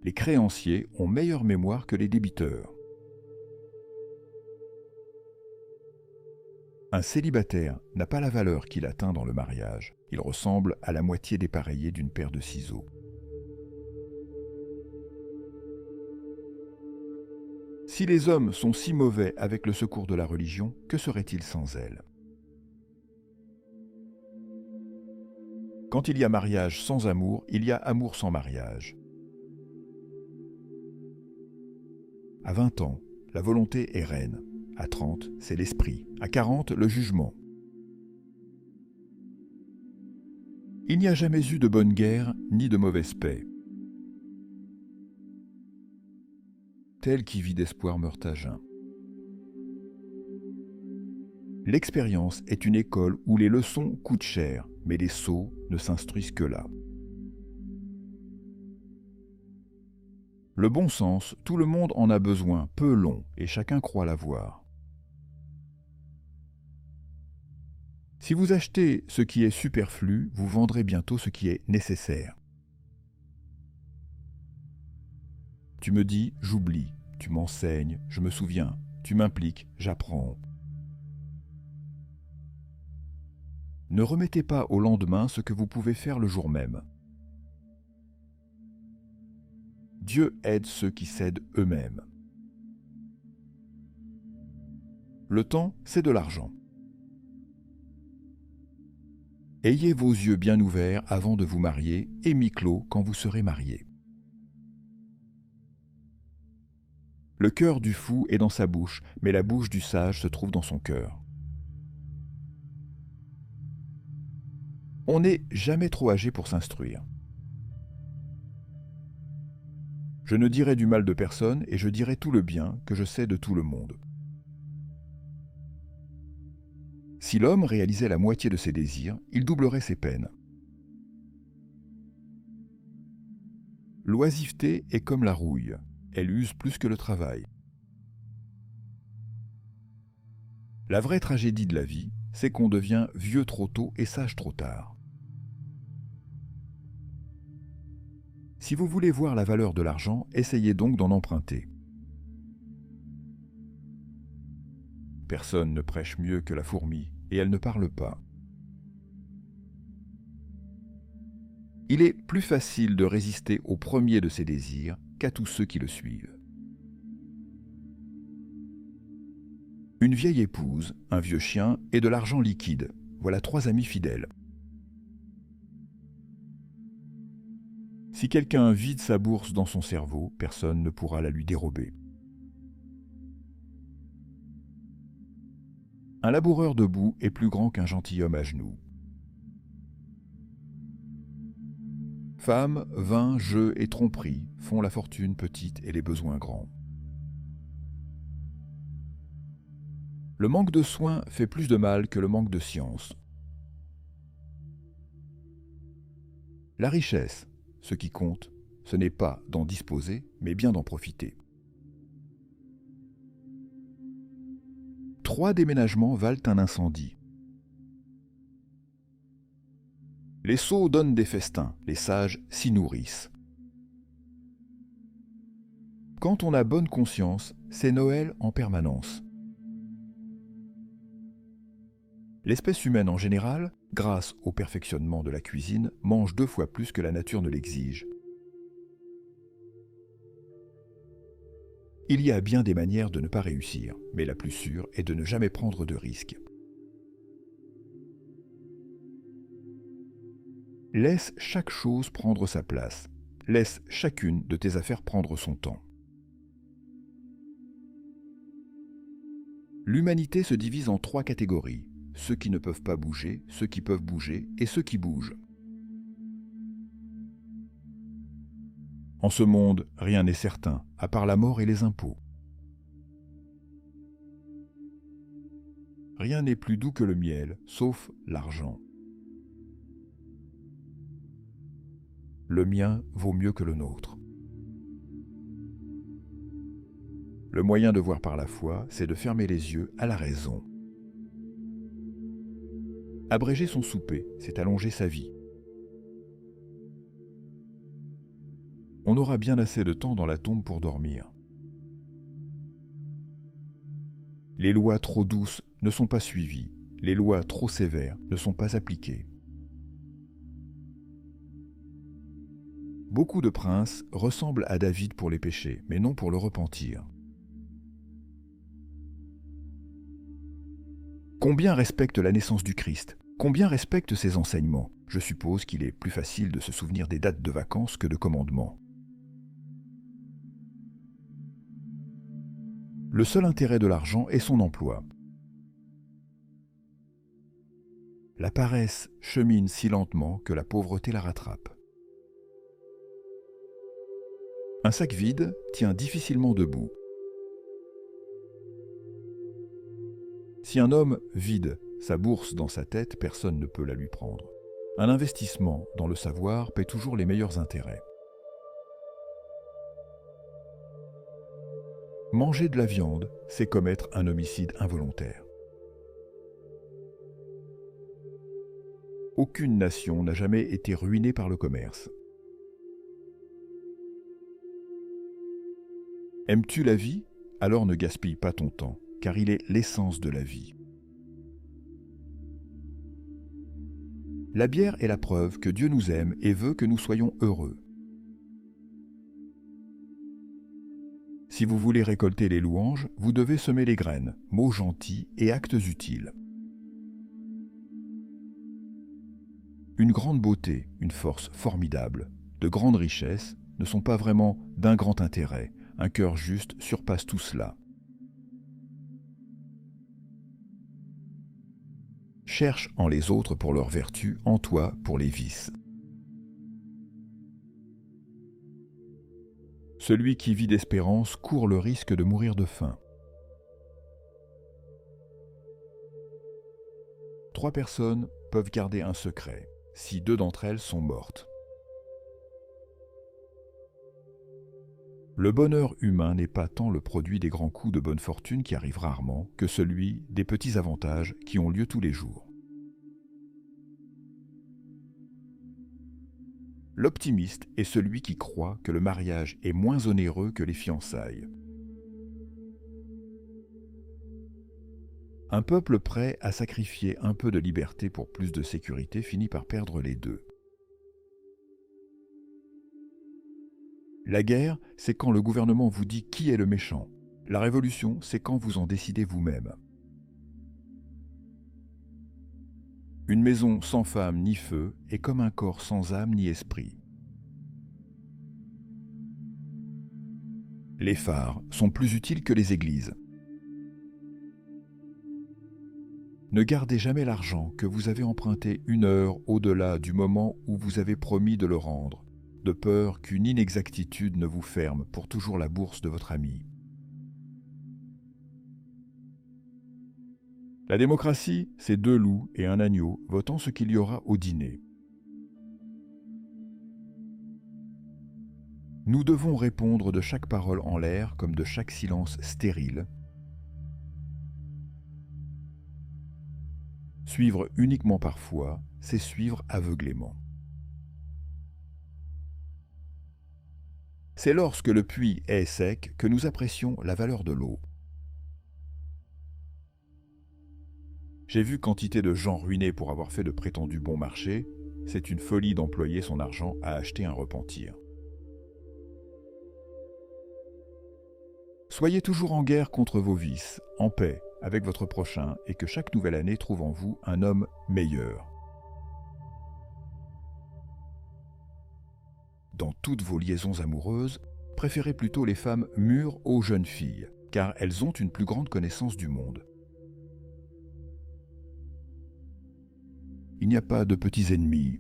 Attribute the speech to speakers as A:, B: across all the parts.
A: Les créanciers ont meilleure mémoire que les débiteurs. Un célibataire n'a pas la valeur qu'il atteint dans le mariage. Il ressemble à la moitié dépareillée d'une paire de ciseaux. Si les hommes sont si mauvais avec le secours de la religion, que seraient-ils sans elle? Quand il y a mariage sans amour, il y a amour sans mariage. À 20 ans, la volonté est reine. À 30, c'est l'esprit. À 40, le jugement. Il n'y a jamais eu de bonne guerre ni de mauvaise paix. Tel qui vit d'espoir meurt à jeun. L'expérience est une école où les leçons coûtent cher, mais les sots ne s'instruisent que là. Le bon sens, tout le monde en a besoin, peu long, et chacun croit l'avoir. Si vous achetez ce qui est superflu, vous vendrez bientôt ce qui est nécessaire. Tu me dis, j'oublie, tu m'enseignes, je me souviens, tu m'impliques, j'apprends. Ne remettez pas au lendemain ce que vous pouvez faire le jour même. Dieu aide ceux qui cèdent eux-mêmes. Le temps, c'est de l'argent. Ayez vos yeux bien ouverts avant de vous marier et mi-clos quand vous serez mariés. Le cœur du fou est dans sa bouche, mais la bouche du sage se trouve dans son cœur. On n'est jamais trop âgé pour s'instruire. Je ne dirai du mal de personne et je dirai tout le bien que je sais de tout le monde. Si l'homme réalisait la moitié de ses désirs, il doublerait ses peines. L'oisiveté est comme la rouille, elle use plus que le travail. La vraie tragédie de la vie, c'est qu'on devient vieux trop tôt et sage trop tard. Si vous voulez voir la valeur de l'argent, essayez donc d'en emprunter. Personne ne prêche mieux que la fourmi, et elle ne parle pas. Il est plus facile de résister au premier de ses désirs qu'à tous ceux qui le suivent. Une vieille épouse, un vieux chien et de l'argent liquide, voilà 3 amis fidèles. Si quelqu'un vide sa bourse dans son cerveau, personne ne pourra la lui dérober. Un laboureur debout est plus grand qu'un gentilhomme à genoux. Femmes, vin, jeux et tromperies font la fortune petite et les besoins grands. Le manque de soins fait plus de mal que le manque de science. La richesse, ce qui compte, ce n'est pas d'en disposer, mais bien d'en profiter. 3 déménagements valent un incendie. Les sots donnent des festins, les sages s'y nourrissent. Quand on a bonne conscience, c'est Noël en permanence. L'espèce humaine en général, grâce au perfectionnement de la cuisine, mange 2 fois plus que la nature ne l'exige. Il y a bien des manières de ne pas réussir, mais la plus sûre est de ne jamais prendre de risques. Laisse chaque chose prendre sa place. Laisse chacune de tes affaires prendre son temps. L'humanité se divise en 3 catégories. Ceux qui ne peuvent pas bouger, ceux qui peuvent bouger et ceux qui bougent. En ce monde, rien n'est certain, à part la mort et les impôts. Rien n'est plus doux que le miel, sauf l'argent. Le mien vaut mieux que le nôtre. Le moyen de voir par la foi, c'est de fermer les yeux à la raison. Abréger son souper, c'est allonger sa vie. on aura bien assez de temps dans la tombe pour dormir. Les lois trop douces ne sont pas suivies, les lois trop sévères ne sont pas appliquées. Beaucoup de princes ressemblent à David pour les péchés, mais non pour le repentir. Combien respectent la naissance du Christ? Combien respectent ses enseignements? Je suppose qu'il est plus facile de se souvenir des dates de vacances que de commandements. Le seul intérêt de l'argent est son emploi. La paresse chemine si lentement que la pauvreté la rattrape. Un sac vide tient difficilement debout. Si un homme vide sa bourse dans sa tête, personne ne peut la lui prendre. Un investissement dans le savoir paie toujours les meilleurs intérêts. Manger de la viande, c'est commettre un homicide involontaire. Aucune nation n'a jamais été ruinée par le commerce. Aimes-tu la vie? Alors ne gaspille pas ton temps, car il est l'essence de la vie. La bière est la preuve que Dieu nous aime et veut que nous soyons heureux. Si vous voulez récolter les louanges, vous devez semer les graines, mots gentils et actes utiles. Une grande beauté, une force formidable, de grandes richesses ne sont pas vraiment d'un grand intérêt. Un cœur juste surpasse tout cela. Cherche en les autres pour leurs vertus, en toi pour les vices. Celui qui vit d'espérance court le risque de mourir de faim. 3 personnes peuvent garder un secret, si 2 d'entre elles sont mortes. Le bonheur humain n'est pas tant le produit des grands coups de bonne fortune qui arrivent rarement que celui des petits avantages qui ont lieu tous les jours. L'optimiste est celui qui croit que le mariage est moins onéreux que les fiançailles. Un peuple prêt à sacrifier un peu de liberté pour plus de sécurité finit par perdre les deux. La guerre, c'est quand le gouvernement vous dit qui est le méchant. La révolution, c'est quand vous en décidez vous-même. Une maison sans femme ni feu est comme un corps sans âme ni esprit. Les phares sont plus utiles que les églises. Ne gardez jamais l'argent que vous avez emprunté 1 heure au-delà du moment où vous avez promis de le rendre, de peur qu'une inexactitude ne vous ferme pour toujours la bourse de votre ami. La démocratie, c'est 2 loups et un agneau votant ce qu'il y aura au dîner. Nous devons répondre de chaque parole en l'air comme de chaque silence stérile. Suivre uniquement parfois, c'est suivre aveuglément. C'est lorsque le puits est sec que nous apprécions la valeur de l'eau. J'ai vu quantité de gens ruinés pour avoir fait de prétendus bons marchés. C'est une folie d'employer son argent à acheter un repentir. Soyez toujours en guerre contre vos vices, en paix avec votre prochain, et que chaque nouvelle année trouve en vous un homme meilleur. Dans toutes vos liaisons amoureuses, préférez plutôt les femmes mûres aux jeunes filles, car elles ont une plus grande connaissance du monde. Il n'y a pas de petits ennemis.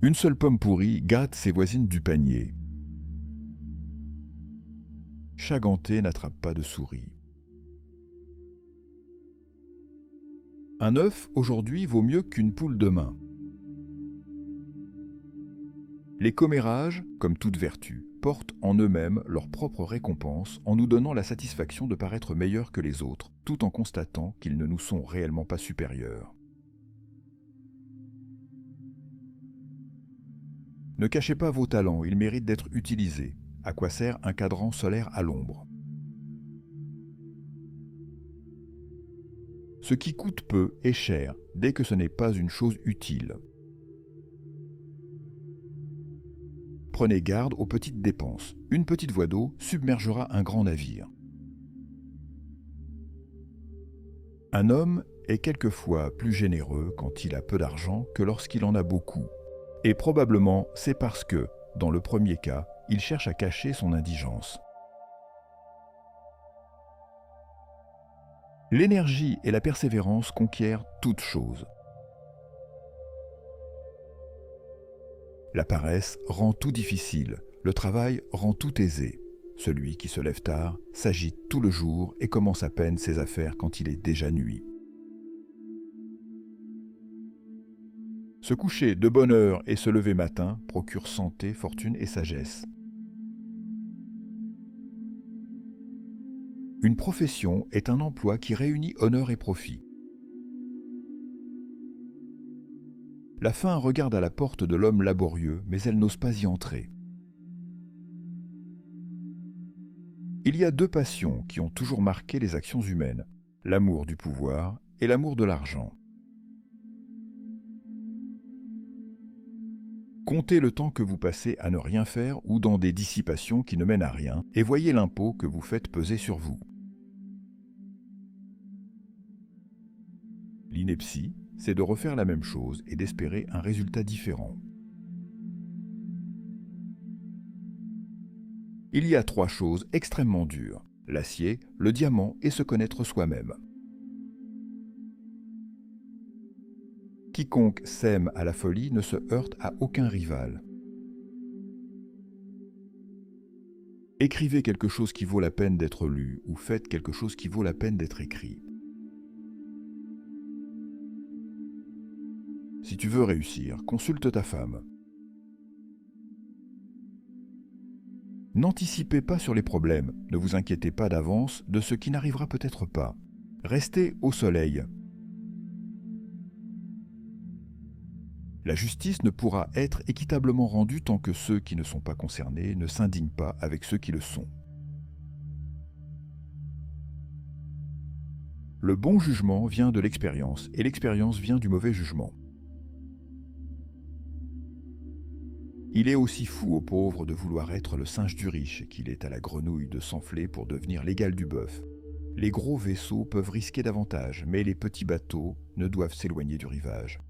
A: Une seule pomme pourrie gâte ses voisines du panier. Chat ganté n'attrape pas de souris. Un œuf aujourd'hui vaut mieux qu'une poule demain. Les commérages, comme toute vertu, portent en eux-mêmes leur propre récompense en nous donnant la satisfaction de paraître meilleurs que les autres, tout en constatant qu'ils ne nous sont réellement pas supérieurs. Ne cachez pas vos talents, ils méritent d'être utilisés. À quoi sert un cadran solaire à l'ombre? Ce qui coûte peu est cher, dès que ce n'est pas une chose utile. Prenez garde aux petites dépenses. Une petite voie d'eau submergera un grand navire. Un homme est quelquefois plus généreux quand il a peu d'argent que lorsqu'il en a beaucoup. Et probablement c'est parce que, dans le premier cas, il cherche à cacher son indigence. L'énergie et la persévérance conquièrent toute chose. La paresse rend tout difficile, le travail rend tout aisé. Celui qui se lève tard s'agite tout le jour et commence à peine ses affaires quand il est déjà nuit. Se coucher de bonne heure et se lever matin procure santé, fortune et sagesse. Une profession est un emploi qui réunit honneur et profit. La faim regarde à la porte de l'homme laborieux, mais elle n'ose pas y entrer. Il y a deux passions qui ont toujours marqué les actions humaines, l'amour du pouvoir et l'amour de l'argent. Comptez le temps que vous passez à ne rien faire ou dans des dissipations qui ne mènent à rien, et voyez l'impôt que vous faites peser sur vous. L'ineptie, c'est de refaire la même chose et d'espérer un résultat différent. Il y a trois choses extrêmement dures, l'acier, le diamant et se connaître soi-même. Quiconque sème à la folie ne se heurte à aucun rival. Écrivez quelque chose qui vaut la peine d'être lu ou faites quelque chose qui vaut la peine d'être écrit. Si tu veux réussir, consulte ta femme. N'anticipez pas sur les problèmes, ne vous inquiétez pas d'avance de ce qui n'arrivera peut-être pas. Restez au soleil. La justice ne pourra être équitablement rendue tant que ceux qui ne sont pas concernés ne s'indignent pas avec ceux qui le sont. Le bon jugement vient de l'expérience et l'expérience vient du mauvais jugement. Il est aussi fou au pauvre de vouloir être le singe du riche qu'il est à la grenouille de s'enfler pour devenir l'égal du bœuf. Les gros vaisseaux peuvent risquer davantage, mais les petits bateaux ne doivent s'éloigner du rivage.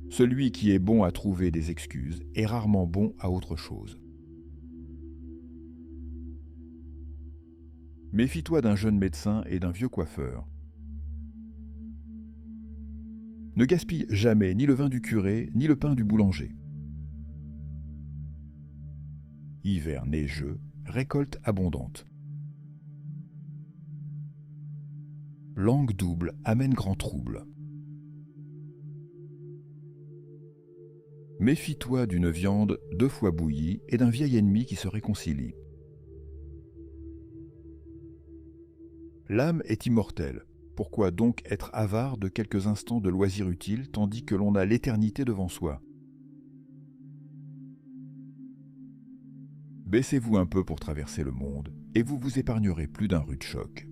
A: Celui qui est bon à trouver des excuses est rarement bon à autre chose. Méfie-toi d'un jeune médecin et d'un vieux coiffeur. Ne gaspille jamais ni le vin du curé, ni le pain du boulanger. Hiver neigeux, récolte abondante. Langue double amène grand trouble. Méfie-toi d'une viande 2 fois bouillie et d'un vieil ennemi qui se réconcilie. L'âme est immortelle. Pourquoi donc être avare de quelques instants de loisirs utiles tandis que l'on a l'éternité devant soi? Baissez-vous un peu pour traverser le monde, et vous vous épargnerez plus d'un rude choc.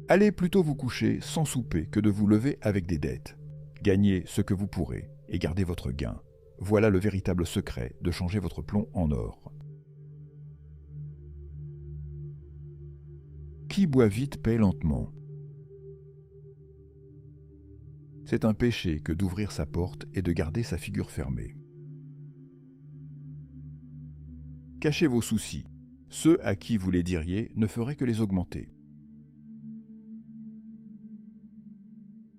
A: Allez plutôt vous coucher sans souper que de vous lever avec des dettes. Gagnez ce que vous pourrez et gardez votre gain. Voilà le véritable secret de changer votre plomb en or. Qui boit vite paie lentement. C'est un péché que d'ouvrir sa porte et de garder sa figure fermée. Cachez vos soucis. Ceux à qui vous les diriez ne feraient que les augmenter.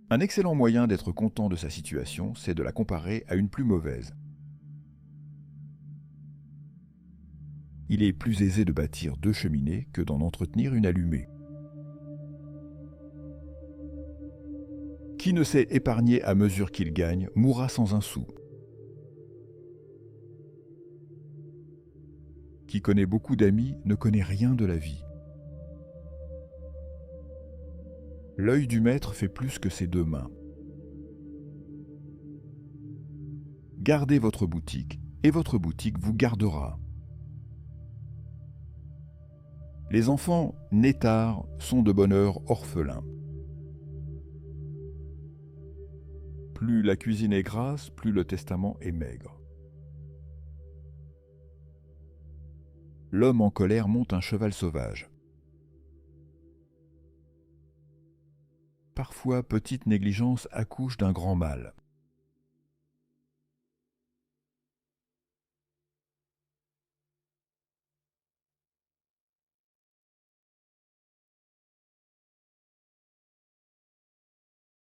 A: Un excellent moyen d'être content de sa situation, c'est de la comparer à une plus mauvaise. Il est plus aisé de bâtir 2 cheminées que d'en entretenir une allumée. Qui ne sait épargner à mesure qu'il gagne mourra sans un sou. Qui connaît beaucoup d'amis ne connaît rien de la vie. L'œil du maître fait plus que ses deux mains. Gardez votre boutique, et votre boutique vous gardera. Les enfants nés tard sont de bonne heure orphelins. Plus la cuisine est grasse, plus le testament est maigre. L'homme en colère monte un cheval sauvage. Parfois, petite négligence accouche d'un grand mal.